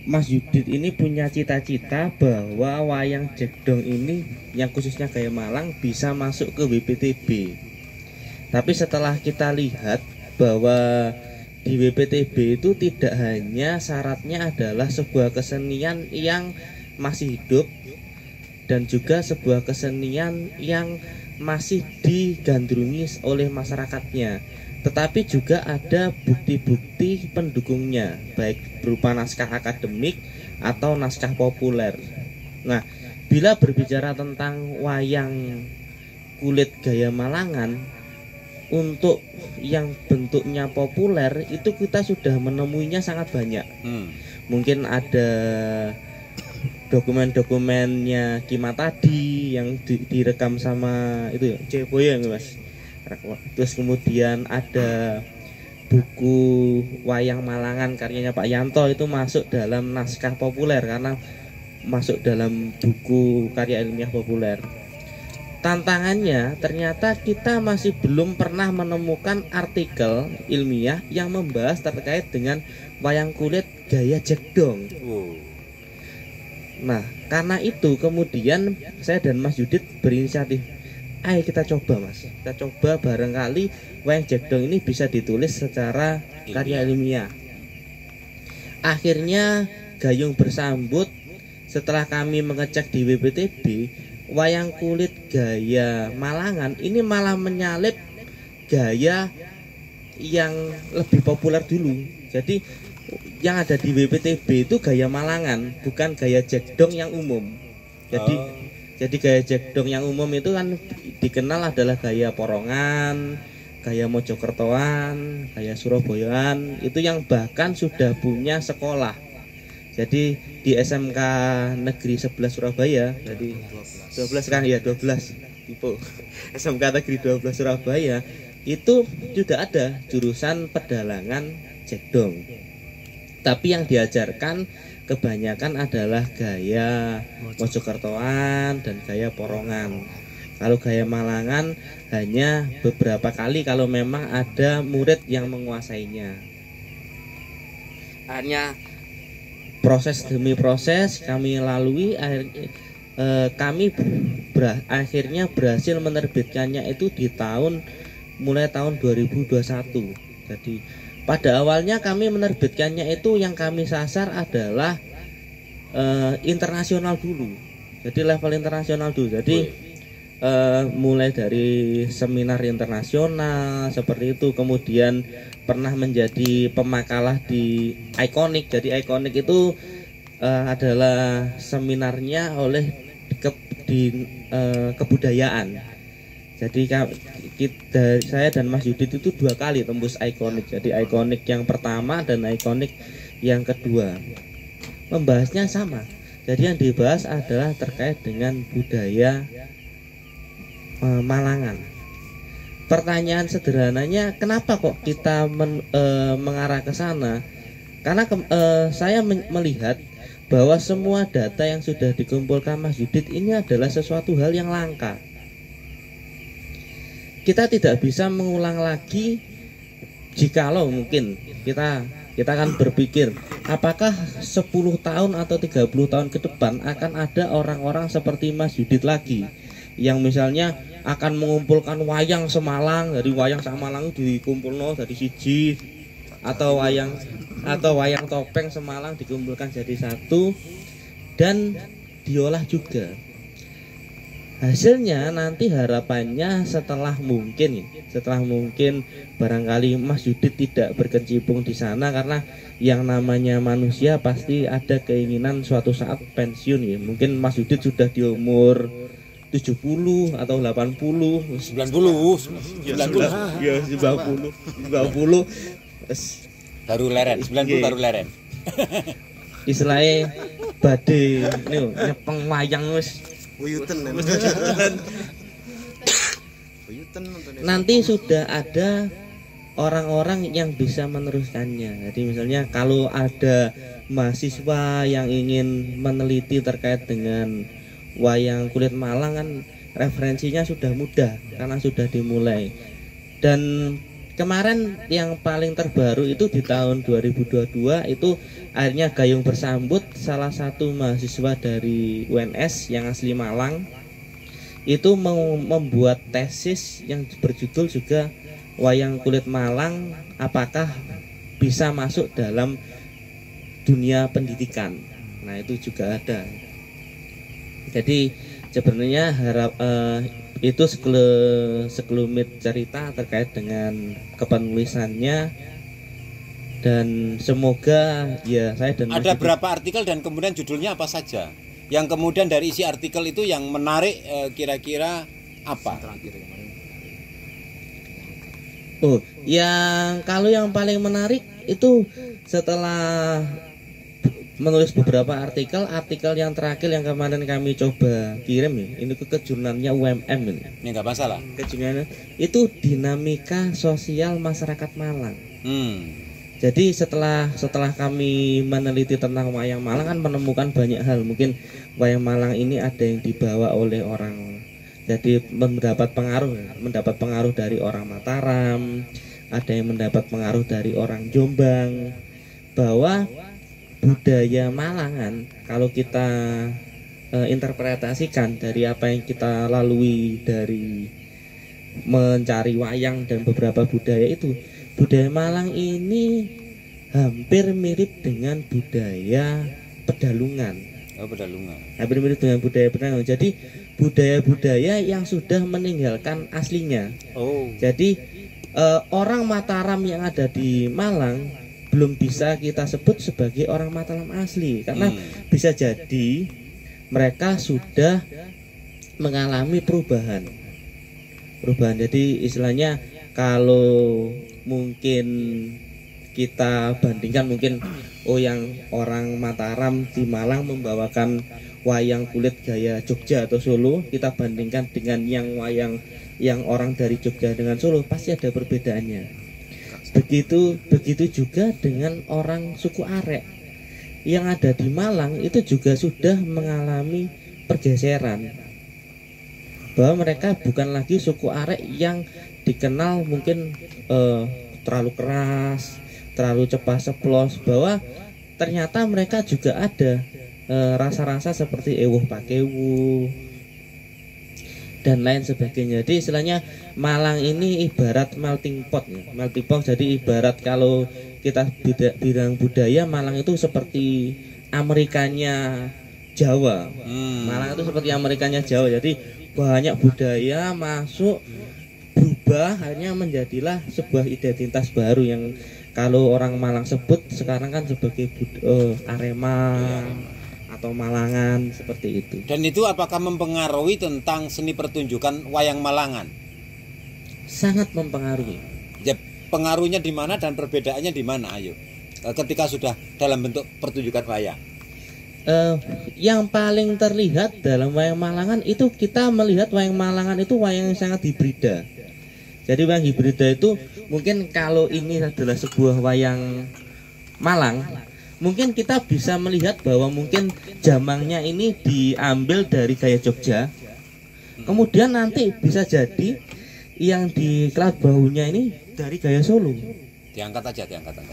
Mas Yudit ini punya cita-cita bahwa wayang Jegdong ini yang khususnya gaya Malang bisa masuk ke WPTB. Tapi setelah kita lihat bahwa di WPTB itu tidak hanya syaratnya adalah sebuah kesenian yang masih hidup dan juga sebuah kesenian yang masih digandrungi oleh masyarakatnya, tetapi juga ada bukti-bukti pendukungnya, baik berupa naskah akademik atau naskah populer. Nah, bila berbicara tentang wayang kulit gaya Malangan, untuk yang bentuknya populer itu kita sudah menemuinya sangat banyak. Mungkin ada dokumen-dokumennya Kima tadi yang direkam sama itu Ceboy ya Mas. Terus kemudian ada buku wayang Malangan karyanya Pak Yanto, itu masuk dalam naskah populer karena masuk dalam buku karya ilmiah populer. Tantangannya ternyata kita masih belum pernah menemukan artikel ilmiah yang membahas terkait dengan wayang kulit gaya Jegdong. Nah, karena itu kemudian saya dan Mas Yudit berinisiatif, ayo kita coba Mas, kita coba barangkali wayang Jegdong ini bisa ditulis secara karya ilmiah. Akhirnya gayung bersambut, setelah kami mengecek di WPTB, wayang kulit gaya Malangan ini malah menyalip gaya yang lebih populer dulu. Jadi yang ada di WPTB itu gaya Malangan, bukan gaya Jegdong yang umum. Jadi gaya Jegdong yang umum itu kan dikenal adalah gaya Porongan, gaya Mojokertoan, gaya Surabayaan, itu yang bahkan sudah punya sekolah. Jadi di SMK Negeri 11 Surabaya, jadi 12 kan ya, 12 tipe SMK Negeri 12 Surabaya itu sudah ada jurusan pedalangan Jegdong. Tapi yang diajarkan kebanyakan adalah gaya Mojokertoan dan gaya Porongan. Kalau gaya Malangan hanya beberapa kali kalau memang ada murid yang menguasainya. Hanya proses demi proses kami lalui, kami akhirnya berhasil menerbitkannya itu di mulai tahun 2021. Jadi pada awalnya kami menerbitkannya itu yang kami sasar adalah internasional dulu. Jadi level internasional dulu. Jadi mulai dari seminar internasional seperti itu, kemudian pernah menjadi pemakalah di Iconic. Jadi Iconic itu adalah seminarnya oleh kebudayaan. Jadi saya dan Mas Yudit itu 2 kali tembus Iconic. Jadi Iconic yang pertama dan Iconic yang kedua membahasnya sama. Jadi yang dibahas adalah terkait dengan budaya Malangan. Pertanyaan sederhananya, kenapa kok kita mengarah ke sana? Karena saya melihat bahwa semua data yang sudah dikumpulkan Mas Yudit ini adalah sesuatu hal yang langka. Kita tidak bisa mengulang lagi jikalau mungkin kita akan berpikir apakah 10 tahun atau 30 tahun ke depan akan ada orang-orang seperti Mas Yudit lagi yang misalnya akan mengumpulkan wayang Semalang, dari wayang Samalang dikumpulno dari siji, atau wayang topeng Semalang dikumpulkan jadi satu dan diolah juga. Hasilnya nanti harapannya setelah mungkin barangkali Mas Yudit tidak berkecimpung di sana, karena yang namanya manusia pasti ada keinginan suatu saat pensiun ya. Mungkin Mas Yudit sudah di umur 70 atau 80, 90 ya 90 baru leren, 90 baru leren. Istilahnya badhe nyepeng wayang wis Buyuten. nanti sudah ada orang-orang yang bisa meneruskannya. Jadi misalnya kalau ada mahasiswa yang ingin meneliti terkait dengan wayang kulit Malang kan referensinya sudah mudah karena sudah dimulai. Dan kemarin yang paling terbaru itu di tahun 2022 itu akhirnya Gayung Bersambut, salah satu mahasiswa dari UNS yang asli Malang itu membuat tesis yang berjudul juga Wayang Kulit Malang apakah bisa masuk dalam dunia pendidikan. Nah itu juga ada. Jadi sebenarnya itu sekelumit cerita terkait dengan kepenulisannya, dan semoga ya saya dan ada berapa artikel dan kemudian judulnya apa saja? Yang kemudian dari isi artikel itu yang menarik kira-kira apa? Oh, kalau yang paling menarik itu setelah menulis beberapa artikel yang terakhir yang kemarin kami coba kirim ya, ini ke jurnalnya UMM ini. Ini nggak masalah. Ke jurnalnya itu dinamika sosial masyarakat Malang. Jadi setelah kami meneliti tentang wayang Malang kan menemukan banyak hal. Mungkin wayang Malang ini ada yang dibawa oleh orang, jadi mendapat pengaruh dari orang Mataram, ada yang mendapat pengaruh dari orang Jombang, bahwa budaya Malangan kalau kita interpretasikan dari apa yang kita lalui dari mencari wayang dan beberapa budaya itu, budaya Malang ini hampir mirip dengan budaya pedalungan. Oh, pedalungan. Hampir mirip dengan budaya pedalungan. Jadi budaya-budaya yang sudah meninggalkan aslinya. Oh. Jadi orang Mataram yang ada di Malang belum bisa kita sebut sebagai orang Mataram asli, karena bisa jadi mereka sudah mengalami perubahan. Jadi istilahnya kalau mungkin kita bandingkan, mungkin yang orang Mataram di Malang membawakan wayang kulit gaya Jogja atau Solo, kita bandingkan dengan yang wayang yang orang dari Jogja dengan Solo, pasti ada perbedaannya. Begitu juga dengan orang suku Arek yang ada di Malang, itu juga sudah mengalami pergeseran, bahwa mereka bukan lagi suku Arek yang dikenal mungkin terlalu keras, terlalu cepat ceplos, bahwa ternyata mereka juga ada rasa-rasa seperti ewuh pakewu dan lain sebagainya. Jadi istilahnya Malang ini ibarat melting pot ya. Melting pot, jadi ibarat kalau kita bilang budaya, Malang itu seperti Amerikanya Jawa. Malang itu seperti Amerikanya Jawa. Jadi banyak budaya masuk, berubah, akhirnya menjadilah sebuah identitas baru yang kalau orang Malang sebut sekarang kan sebagai Arema atau Malangan, seperti itu. Dan itu apakah mempengaruhi tentang seni pertunjukan wayang Malangan? Sangat mempengaruhi. Ya, pengaruhnya di mana dan perbedaannya di mana? Ayo, ketika sudah dalam bentuk pertunjukan wayang. Yang paling terlihat dalam wayang Malangan itu, kita melihat wayang Malangan itu wayang yang sangat hibrida. Jadi wayang hibrida itu mungkin kalau ini adalah sebuah wayang Malang, mungkin kita bisa melihat bahwa mungkin jamangnya ini diambil dari gaya Jogja. Kemudian nanti bisa jadi yang di kelat bahunya ini dari gaya Solo. Diangkat aja.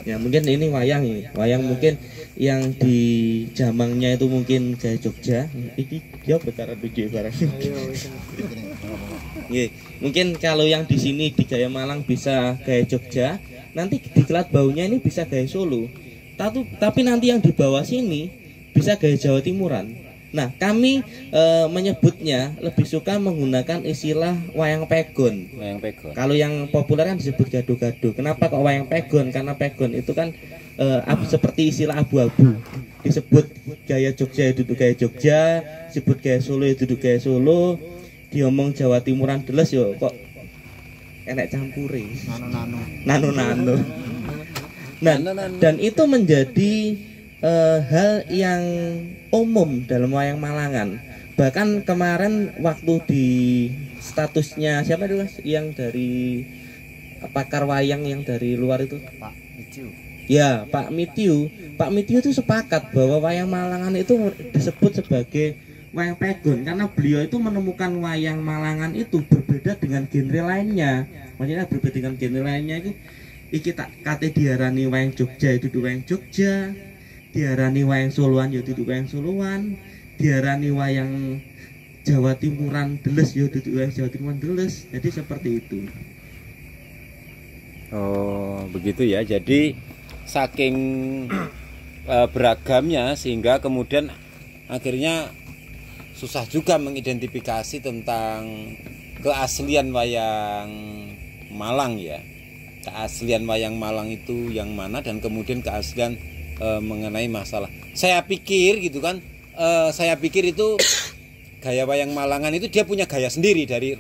Ya mungkin ini wayang mungkin yang di jamangnya itu mungkin gaya Jogja. Iki dia bicara video barang. Mungkin kalau yang di sini di gaya Malang bisa gaya Jogja, nanti di kelat bahunya ini bisa gaya Solo. Tapi nanti yang di bawah sini bisa gaya Jawa Timuran. Nah, kami menyebutnya lebih suka menggunakan istilah wayang pegon. Kalau yang populer kan disebut gado-gado. Kenapa kok wayang pegon? Karena pegon itu kan seperti istilah abu-abu. Disebut gaya Jogja itu gaya Jogja, disebut gaya Solo itu gaya Solo. Diomong Jawa Timuran deles yo kok enek campure. Nano. Nah, dan itu menjadi hal yang umum dalam wayang Malangan. Bahkan kemarin waktu di statusnya siapa dulu yang dari pakar wayang yang dari luar itu? Pak Mitiu. Ya, Pak Mitiu itu sepakat bahwa wayang Malangan itu disebut sebagai wayang pegon, karena beliau itu menemukan wayang Malangan itu berbeda dengan genre lainnya. Maksudnya berbeda dengan genre lainnya itu iki tak kate diarani wayang Jogja itu di wayang Jogja, diarani wayang Soloan ya dudu wayang Soloan, diarani wayang Jawa Timuran Deles ya dudu wayang Jawa Timuran Deles. Jadi seperti itu. Oh, begitu ya. Jadi saking beragamnya sehingga kemudian akhirnya susah juga mengidentifikasi tentang keaslian wayang Malang ya. Keaslian wayang Malang itu yang mana dan kemudian keaslian mengenai masalah. Saya pikir gitu kan, saya pikir itu gaya wayang Malangan itu dia punya gaya sendiri dari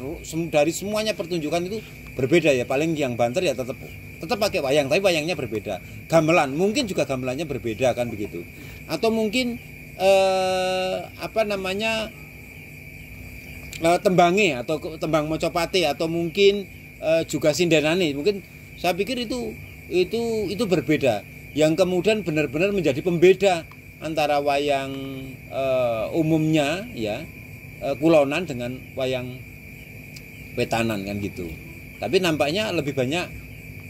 semuanya pertunjukan itu berbeda ya. Paling yang banter ya tetap pakai wayang, tapi wayangnya berbeda. Gamelan mungkin juga gamelannya berbeda kan begitu. Atau mungkin tembange atau tembang mocopate atau mungkin juga sindenane. Mungkin saya pikir itu berbeda. Yang kemudian benar-benar menjadi pembeda antara wayang umumnya ya, kulonan dengan wayang wetanan kan gitu. Tapi nampaknya lebih banyak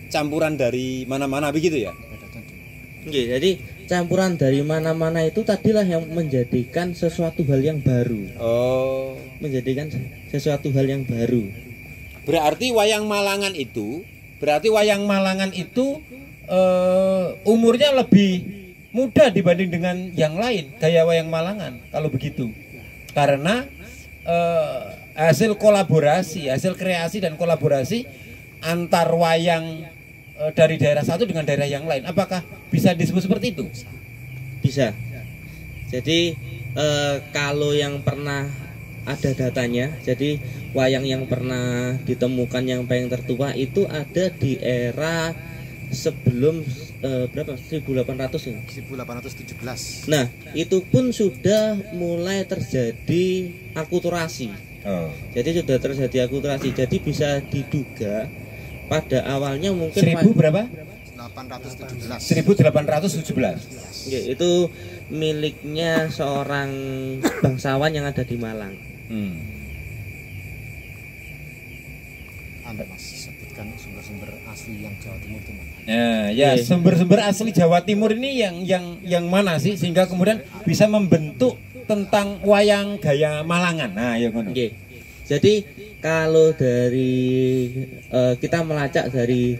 campuran dari mana-mana begitu ya. Oke, jadi campuran dari mana-mana itu tadilah yang menjadikan sesuatu hal yang baru. Oh, menjadikan sesuatu hal yang baru. Berarti wayang Malangan itu umurnya lebih muda dibanding dengan yang lain, gaya wayang Malangan kalau begitu. Karena hasil kolaborasi, hasil kreasi dan kolaborasi antar wayang dari daerah satu dengan daerah yang lain. Apakah bisa disebut seperti itu? Bisa. Jadi kalau yang pernah ada datanya, jadi wayang yang pernah ditemukan yang paling tertua itu ada di era sebelum berapa? 1800 ya? 1817. Nah, itu pun sudah mulai terjadi akulturasi. Oh. Jadi sudah terjadi akulturasi. Jadi bisa diduga pada awalnya mungkin 1000 berapa? 1817. 1817. Ya, itu miliknya seorang bangsawan yang ada di Malang. Anda Mas sebutkan sumber-sumber asli yang Jawa Timur itu mana? Ya, sumber-sumber asli Jawa Timur ini yang mana sih sehingga kemudian bisa membentuk tentang wayang gaya Malangan. Nah, ya ngono. Oke. Jadi kalau dari kita melacak dari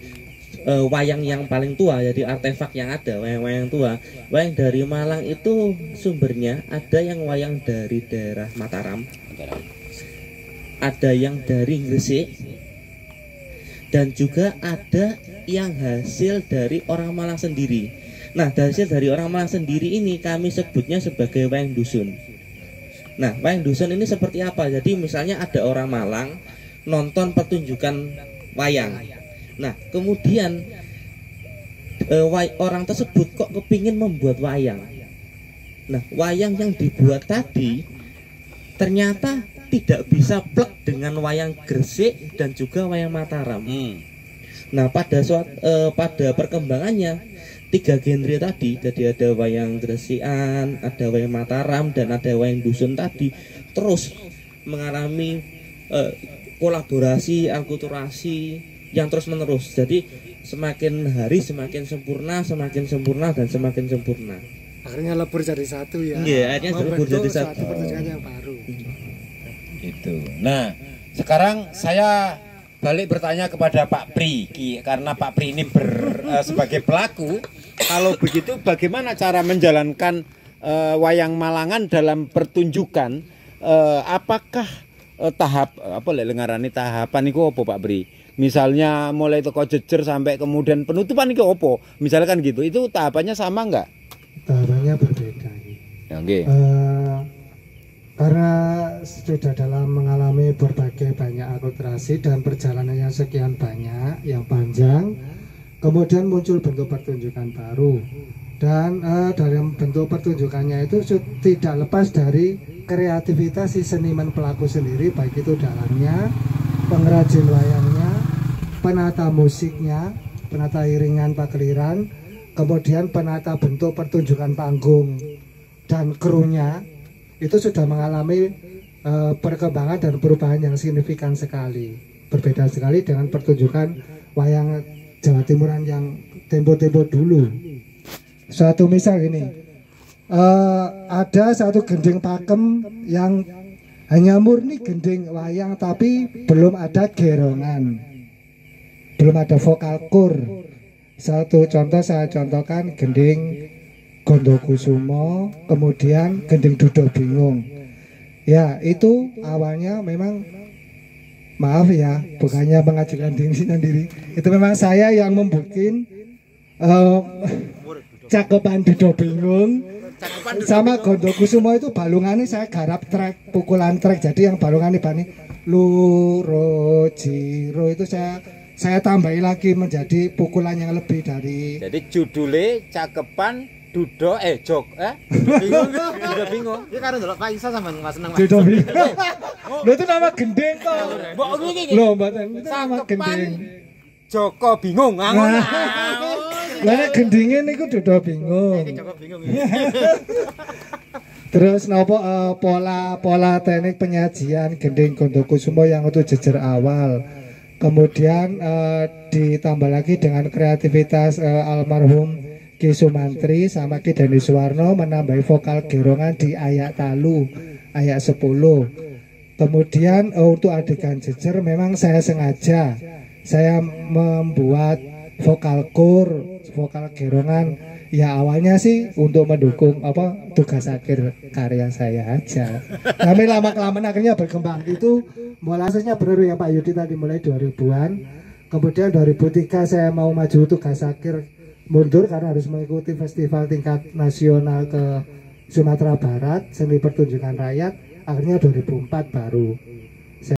wayang yang paling tua, jadi artefak yang ada, wayang-wayang tua, wayang dari Malang itu sumbernya ada yang wayang dari daerah Mataram, ada yang dari Gresik, dan juga ada yang hasil dari orang Malang sendiri. Nah, hasil dari orang Malang sendiri ini kami sebutnya sebagai wayang dusun. Nah, wayang dusun ini seperti apa? Jadi misalnya ada orang Malang nonton pertunjukan wayang. Nah, kemudian orang tersebut kok kepingin membuat wayang. Nah, wayang yang dibuat tadi ternyata tidak bisa plek dengan wayang Gresik dan juga wayang Mataram. Nah, pada perkembangannya 3 genre tadi, jadi ada wayang Gresikan, ada wayang Mataram, dan ada wayang dusun tadi, terus mengalami kolaborasi, akulturasi yang terus menerus. Jadi semakin hari semakin sempurna, dan semakin sempurna. Akhirnya lebur jadi satu ya. Iya, akhirnya lebur jadi satu. Pertunjukan yang baru. Itu. Nah, sekarang saya balik bertanya kepada Pak Pri, karena Pak Pri ini sebagai pelaku. Kalau begitu, bagaimana cara menjalankan wayang Malangan dalam pertunjukan? Apakah tahapan itu apa Pak Pri? Misalnya mulai toko jejer sampai kemudian penutupan itu apa? Misalkan gitu, itu tahapannya sama enggak? Tahapannya berbeda. Ya, okay. Karena sudah dalam mengalami berbagai banyak akulturasi dan perjalanan yang sekian banyak, yang panjang, kemudian muncul bentuk pertunjukan baru. Dan dalam bentuk pertunjukannya itu tidak lepas dari kreativitas si seniman pelaku sendiri, baik itu dalangnya, pengrajin wayangnya, penata musiknya, penata iringan pakliran, kemudian penata bentuk pertunjukan panggung dan krunya, itu sudah mengalami perkembangan dan perubahan yang signifikan sekali, berbeda sekali dengan pertunjukan wayang Jawa Timuran yang tempo-tempo dulu. Suatu misal gini, ada satu gending pakem yang hanya murni gending wayang tapi belum ada gerongan, belum ada vokal kur. Satu contoh saya contohkan gending Gondokusumo, kemudian gending Dudo Bingung. Ya, itu awalnya memang, maaf ya, bukannya mengajukan diri sendiri. Itu memang saya yang membukin cakepan Dudo Bingung sama Gondokusumo itu balungannya saya garap trek, pukulan trek. Jadi yang balungannya bani Luro Jiro itu saya tambahi lagi menjadi pukulan yang lebih dari. Jadi judulnya cakepan Dudo bingung. Dudo bingung. Ya karena delok Pak Isa sampean Mas seneng. Dudo Bingung. Lo itu nama gendeng kok. Mbok iki. Lo mboten itu nama gendeng. Joko bingung. Lah nek gendingin niku Dudo Bingung. Joko bingung. Terus nopo pola teknik penyajian gending Gondokusumo yang untuk jejer awal. Kemudian ditambah lagi dengan kreativitas almarhum Ki Sumantri sama Ki Deni Suwarno menambahi vokal gerongan di ayak talu, ayak 10. Kemudian untuk adegan jejer memang saya sengaja saya membuat vokal kur, vokal gerongan. Ya awalnya sih untuk mendukung tugas akhir karya saya aja. Kami lama-kelamaan akhirnya berkembang. Itu mulasanya benar yang Pak Yudi tadi mulai 2000-an. Kemudian 2003 saya mau maju tugas akhir, mundur karena harus mengikuti festival tingkat nasional ke Sumatera Barat, seni pertunjukan rakyat. Akhirnya 2004 baru